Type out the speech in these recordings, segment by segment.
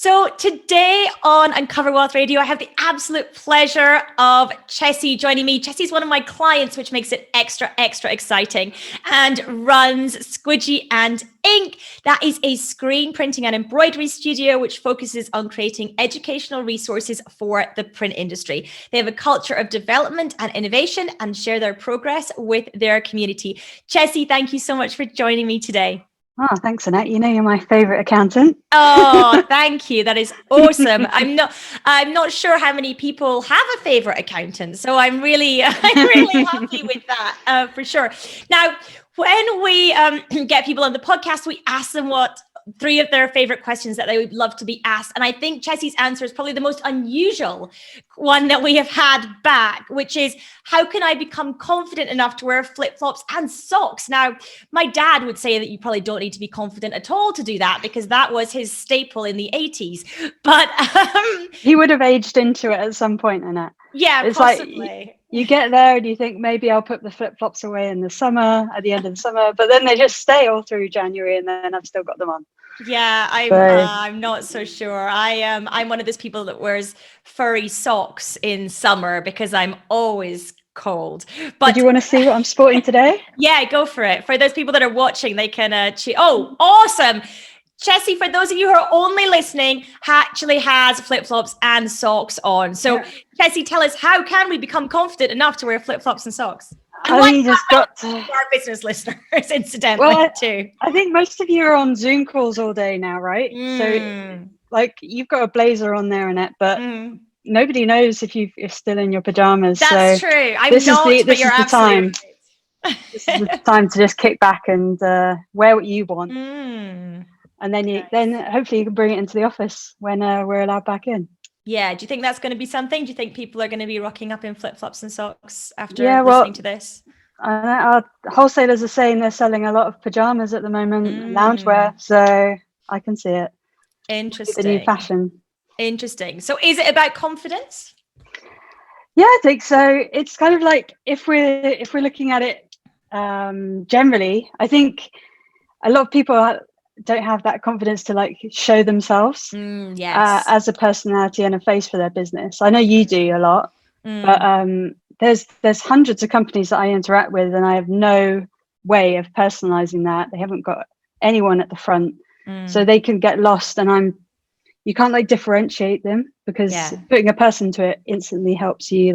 So today on Uncover Wealth Radio, I have the absolute pleasure of Chessie joining me. Chessie's one of my clients, which makes it extra exciting, and runs Squeegee Ink. That is a screen printing and embroidery studio which focuses on creating educational resources for the print industry. They have a culture of development and innovation and share their progress with their community. Chessie, thank you so much for joining me today. Oh, thanks, Annette. You know you're my favorite accountant. Oh, thank you. That is awesome. I'm not sure how many people have a favorite accountant, so I'm really happy with that for sure. Now, when we get people on the podcast, we ask them what 3 of their favorite questions that they would love to be asked. And I think Chessie's answer is probably the most unusual one that we have had back, which is, how can I become confident enough to wear flip-flops and socks? Now, my dad would say that you probably don't need to be confident at all to do that, because that was his staple in the 80s. But he would have aged into it at some point, Annette. Yeah, it's possibly. Like you get there and you think, maybe I'll put the flip-flops away in the summer, at the end of the summer, but then they just stay all through January, and then I've still got them on. Yeah, I'm not so sure. I'm one of those people that wears furry socks in summer because I'm always cold. But do you want to see what I'm sporting today? Yeah, go for it. For those people that are watching, they can oh, awesome. Chessie, for those of you who are only listening, actually has flip-flops and socks on. So yeah. Chessie, tell us, how can we become confident enough to wear flip-flops and socks? And you just got to our business listeners, incidentally, too. I think most of you are on Zoom calls all day now, right? So, like, you've got a blazer on there, Annette, but nobody knows if you're still in your pajamas. That's so true. This is the time. This is the time to just kick back and wear what you want, and then hopefully you can bring it into the office when we're allowed back in. Yeah. Do you think that's going to be something? Do you think people are going to be rocking up in flip-flops and socks after listening to this? Our wholesalers are saying they're selling a lot of pajamas at the moment, loungewear. So I can see it. Interesting. The new fashion. Interesting. So is it about confidence? Yeah, I think so. It's kind of like, if we're looking at it generally, I think a lot of people don't have that confidence to like show themselves as a personality and a face for their business. I know you do a lot, but there's hundreds of companies that I interact with, and I have no way of personalizing that. They haven't got anyone at the front, so they can get lost, and you can't like differentiate them, because putting a person to it instantly helps you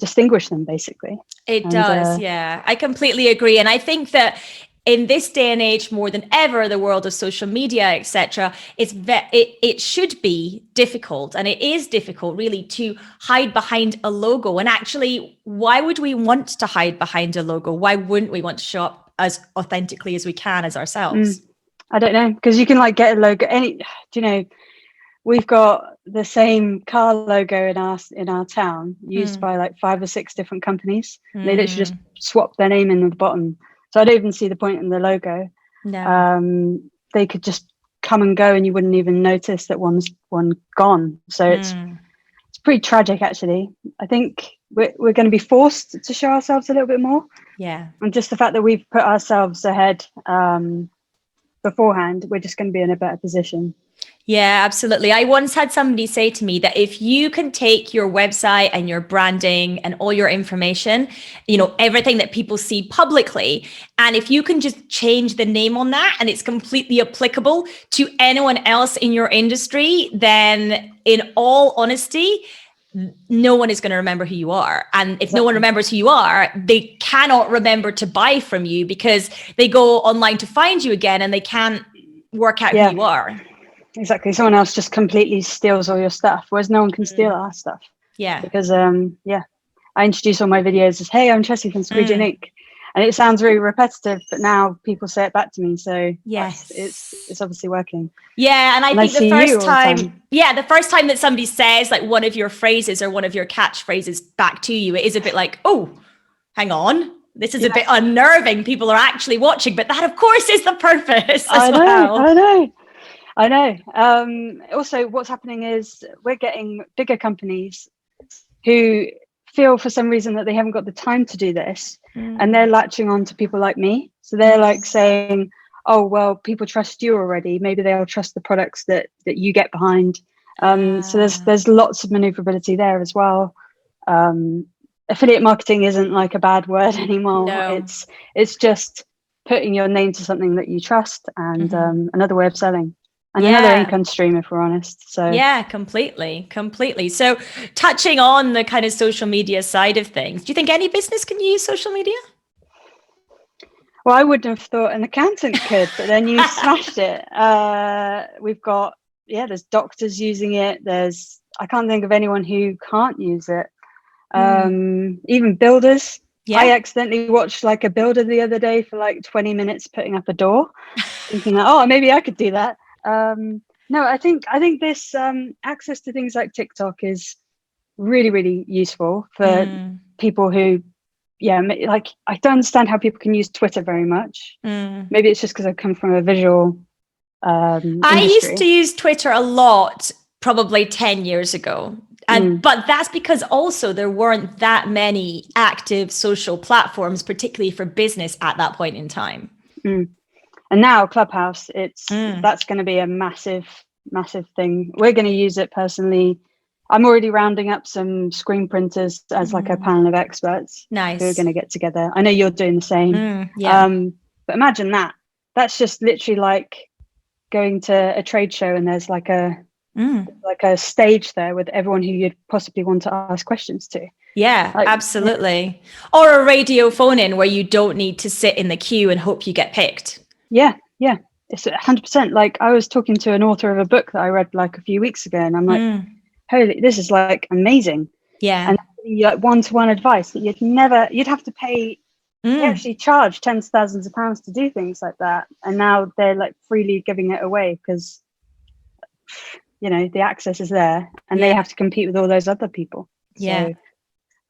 distinguish them, basically. It does. I completely agree. And I think that in this day and age, more than ever, the world of social media, etc., it should be difficult, and it is difficult, really, to hide behind a logo. And actually, why would we want to hide behind a logo? Why wouldn't we want to show up as authentically as we can as ourselves? I don't know, because you can like get a logo. We've got the same car logo in our town, used by like 5 or 6 different companies. They literally just swap their name in the bottom. So I don't even see the point in the logo. No. They could just come and go, and you wouldn't even notice that one's gone. So it's pretty tragic, actually. I think we're going to be forced to show ourselves a little bit more. Yeah. And just the fact that we've put ourselves ahead beforehand, we're just going to be in a better position. Yeah, absolutely. I once had somebody say to me that if you can take your website and your branding and all your information, everything that people see publicly, and if you can just change the name on that and it's completely applicable to anyone else in your industry, then in all honesty, no one is going to remember who you are. And if no one remembers who you are, they cannot remember to buy from you, because they go online to find you again and they can't work out who you are. Exactly. Someone else just completely steals all your stuff, whereas no one can steal our stuff. Yeah. Because I introduce all my videos as, hey, I'm Chessie from Squeegee Ink. And it sounds really repetitive, but now people say it back to me. So yes, it's obviously working. Yeah. And I think the first time that somebody says like one of your phrases or one of your catchphrases back to you, it is a bit like, oh, hang on. This is a bit unnerving. People are actually watching, but that of course is the purpose as well. I know. Also, what's happening is we're getting bigger companies who feel for some reason that they haven't got the time to do this, and they're latching on to people like me. So they're like saying, oh, well, people trust you already. Maybe they'll trust the products that you get behind. So there's lots of maneuverability there as well. Affiliate marketing isn't like a bad word anymore. No. It's just putting your name to something that you trust, and another way of selling, and another income stream, if we're honest. So yeah, completely. So touching on the kind of social media side of things, do you think any business can use social media? Well, I wouldn't have thought an accountant could, but then you smashed it. We've got, there's doctors using it. I can't think of anyone who can't use it. Even builders. Yeah. I accidentally watched like a builder the other day for like 20 minutes putting up a door, thinking, oh, maybe I could do that. No, I think this access to things like TikTok is really, really useful for people who, like, I don't understand how people can use Twitter very much. Maybe it's just because I come from a visual industry. I used to use Twitter a lot, probably 10 years ago. But that's because also there weren't that many active social platforms, particularly for business at that point in time. And now Clubhouse, that's going to be a massive, massive thing. We're going to use it personally. I'm already rounding up some screen printers as like a panel of experts who are going to get together. I know you're doing the same. But imagine that. That's just literally like going to a trade show and there's like a stage there with everyone who you'd possibly want to ask questions to. Yeah, absolutely. Or a radio phone in where you don't need to sit in the queue and hope you get picked. Yeah. It's 100%. Like, I was talking to an author of a book that I read like a few weeks ago, and I'm like, holy, this is like amazing. Yeah. And like one-to-one advice that you'd have to pay, they actually charge tens of thousands of pounds to do things like that. And now they're like freely giving it away because, the access is there and they have to compete with all those other people. Yeah.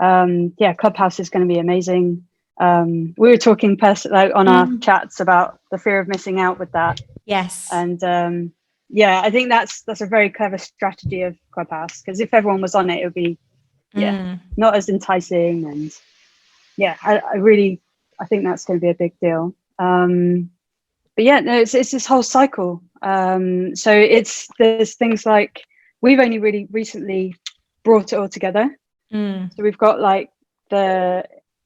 So, Clubhouse is going to be amazing. We were talking on our chats about the fear of missing out with that. Yes. And I think that's a very clever strategy of Clubhouse, because if everyone was on it, it would be not as enticing. And I think that's going to be a big deal. It's this whole cycle. So there's things like, we've only really recently brought it all together. So we've got like the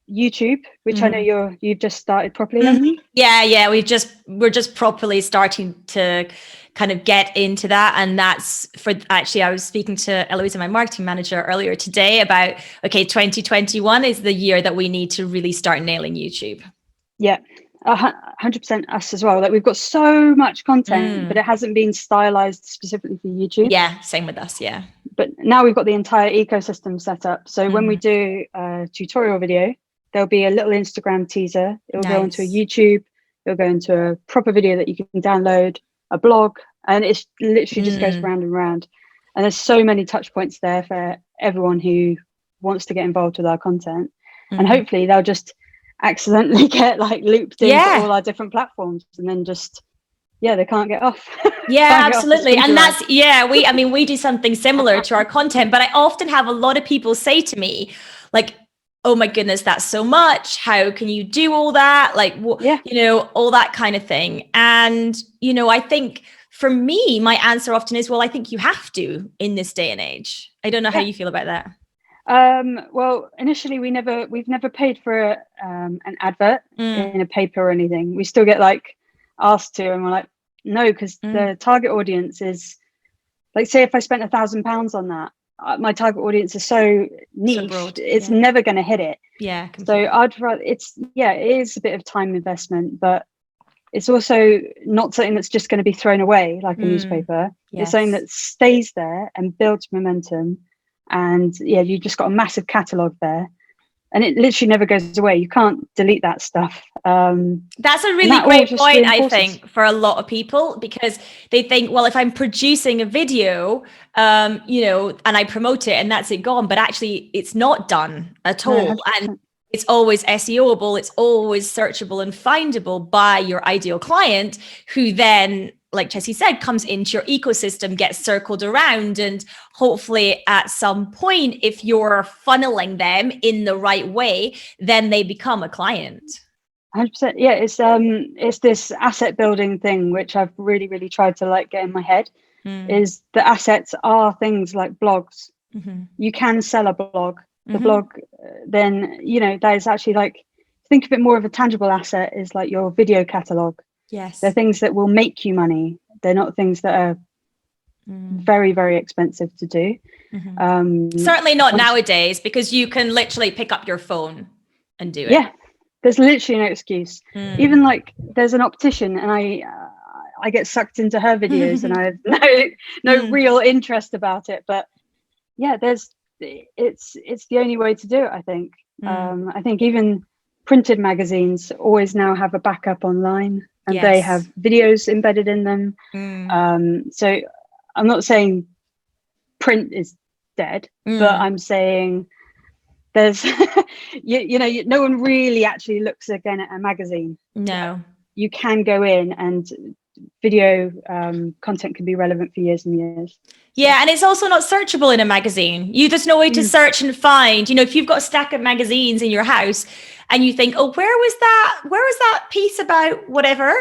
YouTube, which I know you've just started properly, haven't you? Yeah. We're just properly starting to kind of get into that. And that's I was speaking to Eloisa, my marketing manager, earlier today about, 2021 is the year that we need to really start nailing YouTube. Yeah, 100% us as well. Like, we've got so much content, but it hasn't been stylized specifically for YouTube. Yeah, same with us. Yeah. But now we've got the entire ecosystem set up. So when we do a tutorial video, there'll be a little Instagram teaser. It'll go into a YouTube. It'll go into a proper video that you can download, a blog, and it literally just goes round and round. And there's so many touch points there for everyone who wants to get involved with our content. And hopefully they'll just accidentally get like looped into all our different platforms, and then just they can't get off. Absolutely. And that's we do something similar to our content, but I often have a lot of people say to me like, oh my goodness, that's so much. How can you do all that? Like, all that kind of thing. And, I think for me, my answer often is, well, I think you have to in this day and age. I don't know how you feel about that. Well, initially we've never paid for an advert in a paper or anything. We still get like asked to, and we're like, no, because the target audience is like, say if I spent £1,000 on that, my target audience is so niche, so broad, it's never going to hit it. Yeah. Completely. So I'd rather, it is a bit of time investment, but it's also not something that's just going to be thrown away like a newspaper. Yes. It's something that stays there and builds momentum. And you've just got a massive catalogue there. And it literally never goes away. You can't delete that stuff. That's a really great point, I think, for a lot of people, because they think, well, if I'm producing a video, and I promote it and that's it gone, but actually it's not done at all. No, and it's always SEOable, it's always searchable and findable by your ideal client, who then, like Chessie said, comes into your ecosystem, gets circled around, and hopefully at some point, if you're funneling them in the right way, then they become a client. 100%. Yeah, it's this asset building thing which I've really, really tried to like get in my head. Is the assets are things like blogs. You can sell a blog. The blog, then that is actually like, think of it more of a tangible asset is like your video catalog. Yes. They're things that will make you money. They're not things that are very, very expensive to do. Certainly not nowadays, because you can literally pick up your phone and do it. Yeah, there's literally no excuse. Even like there's an optician, and I get sucked into her videos, and I have no real interest about it. But yeah, it's the only way to do it, I think. I think even printed magazines always now have a backup online, and they have videos embedded in them. So I'm not saying print is dead, but I'm saying there's no one really actually looks again at a magazine. No, you can go in, and video content can be relevant for years and years. Yeah, and it's also not searchable in a magazine. There's no way to search and find. If you've got a stack of magazines in your house and you think, oh, where was that piece about whatever?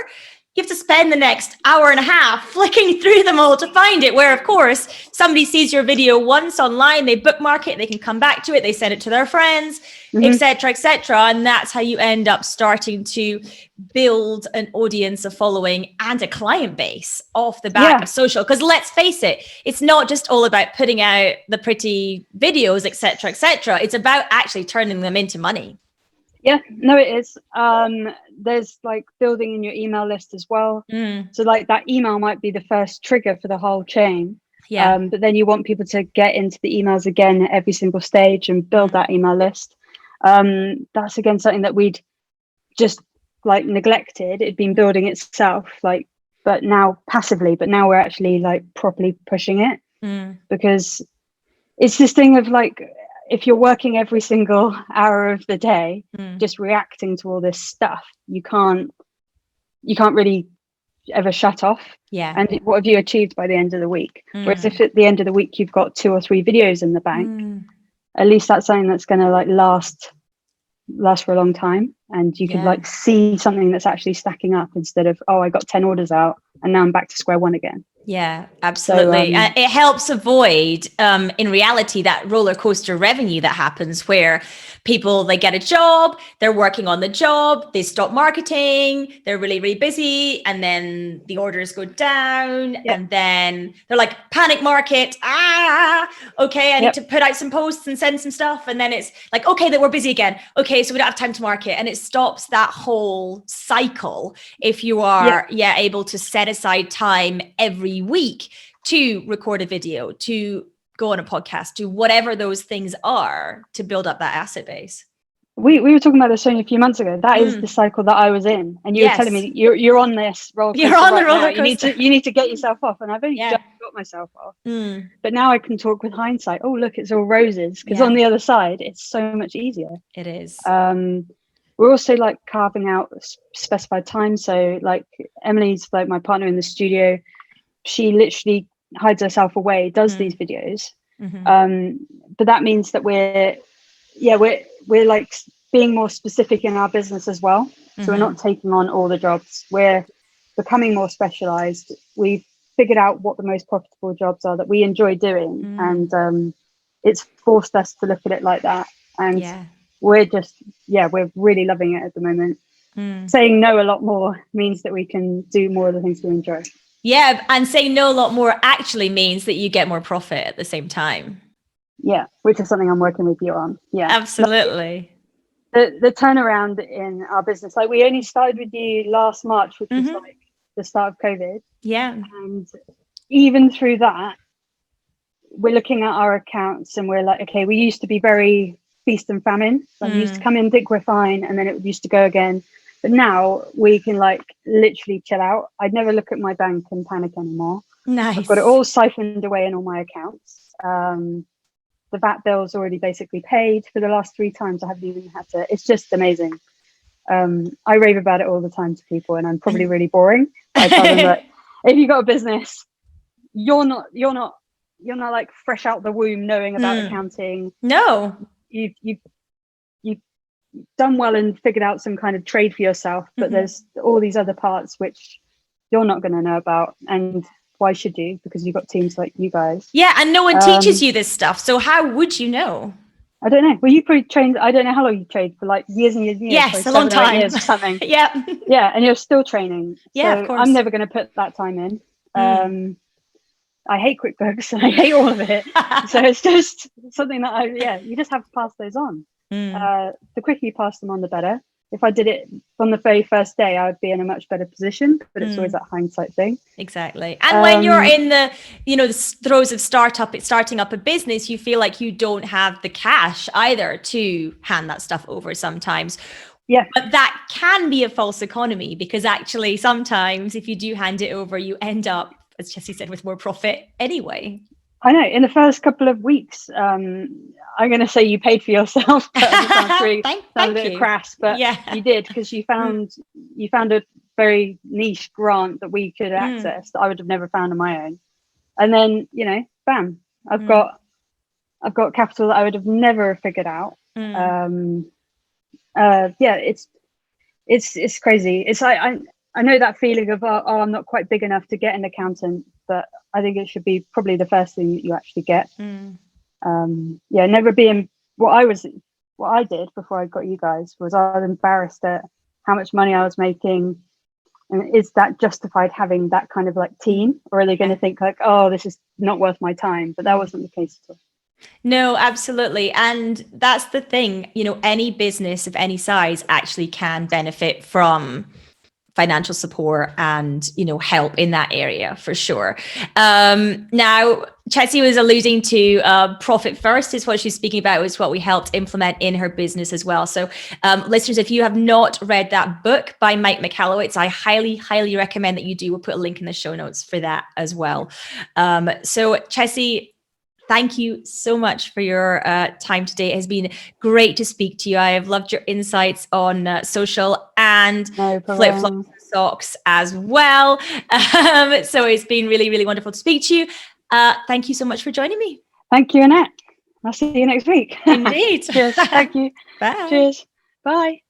You have to spend the next hour and a half flicking through them all to find it. Where, of course, somebody sees your video once online, they bookmark it, they can come back to it, they send it to their friends, etc., etc. And that's how you end up starting to build an audience, a following, and a client base off the back of social. Because let's face it, it's not just all about putting out the pretty videos, etc., etc. It's about actually turning them into money. Yeah, no, it is. There's like building in your email list as well. So like that email might be the first trigger for the whole chain. But then you want people to get into the emails again at every single stage and build that email list. That's again something that we'd just like neglected. It'd been building itself, like, but now passively, but now we're actually like properly pushing it, because it's this thing of like, if you're working every single hour of the day, just reacting to all this stuff, you can't really ever shut off. And what have you achieved by the end of the week? Whereas if at the end of the week you've got 2 or 3 videos in the bank, at least that's something that's going to like last for a long time, and you can like see something that's actually stacking up, instead of, oh, I got 10 orders out and now I'm back to square one again. Yeah, absolutely. So, it helps avoid, in reality, that roller coaster revenue that happens where people, they get a job, they're working on the job, they stop marketing, they're really, really busy, and then the orders go down, and then they're like, panic market, okay, I need to put out some posts and send some stuff, and then it's like, okay, that we're busy again, okay, so we don't have time to market, and it stops that whole cycle if you are able to set aside time every week to record a video, to go on a podcast, to whatever those things are, to build up that asset base. We were talking about this only a few months ago. That is the cycle that I was in, and you were telling me you're on this roller coaster. You're on the roller coaster. You need to get yourself off, and I've only just got myself off. But now I can talk with hindsight. Oh, look, it's all roses, because on the other side, it's so much easier. It is. We're also like carving out specified time. So like Emily's like my partner in the studio. She literally hides herself away, does these videos. But that means that we're like being more specific in our business as well. So we're not taking on all the jobs. We're becoming more specialized. We've figured out what the most profitable jobs are that we enjoy doing. And it's forced us to look at it like that. And we're really loving it at the moment. Saying no a lot more means that we can do more of the things we enjoy. Yeah, and saying no a lot more actually means that you get more profit at the same time. Yeah, which is something I'm working with you on. Yeah, absolutely. The turnaround in our business, like we only started with you last March, which was like the start of COVID. Yeah. And even through that, we're looking at our accounts and we're like, okay, we used to be very feast and famine. Like we used to come in, think we're fine, and then it used to go again. But now we can like literally chill out. I'd never look at my bank and panic anymore. Nice. I've got it all siphoned away in all my accounts. The VAT bill's already basically paid for the last 3 times. I haven't even had to. It's just amazing. I rave about it all the time to people, and I'm probably really boring. I tell them that if you've got a business, you're not like fresh out the womb knowing about accounting. No. You done well and figured out some kind of trade for yourself, but there's all these other parts which you're not going to know about. And why should you? Because you've got teams like you guys. Yeah, and no one teaches you this stuff. So how would you know? I don't know. Well, you probably trained, I don't know how long you trained for, like years and years and years. Yes, a long time. Years or something. Yeah. Yeah, and you're still training. Yeah, so of course. I'm never going to put that time in. I hate QuickBooks and I hate all of it. So it's just something that you just have to pass those on. The quicker you pass them on, the better. If I did it on the very first day, I would be in a much better position, but it's always that hindsight thing. Exactly. And when you're in the, the throes of starting up a business, you feel like you don't have the cash either to hand that stuff over sometimes. Yeah. But that can be a false economy, because actually sometimes if you do hand it over, you end up, as Chessie said, with more profit anyway. I know. In the first couple of weeks, I'm going to say you paid for yourself. But it sounds really thank a bit crass, but you did, because you found a very niche grant that we could access that I would have never found on my own. And then, bam, I've got capital that I would have never figured out. It's crazy. It's like I know that feeling of I'm not quite big enough to get an accountant, but I think it should be probably the first thing that you actually get. Never being what I did before I got you guys was I was embarrassed at how much money I was making, and is that justified having that kind of like team, or are they going to think like, oh, this is not worth my time? But that wasn't the case at all. No, absolutely. And that's the thing, any business of any size actually can benefit from financial support and, help in that area for sure. Now, Chessie was alluding to profit first is what she's speaking about, is what we helped implement in her business as well. So listeners, if you have not read that book by Mike Michalowicz, I highly, highly recommend that you do. We'll put a link in the show notes for that as well. So Chessie, thank you so much for your time today. It has been great to speak to you. I have loved your insights on social and flip-flops socks as well. So it's been really, really wonderful to speak to you. Thank you so much for joining me. Thank you, Annette. I'll see you next week. Indeed. Cheers. Thank you. Bye. Cheers. Bye.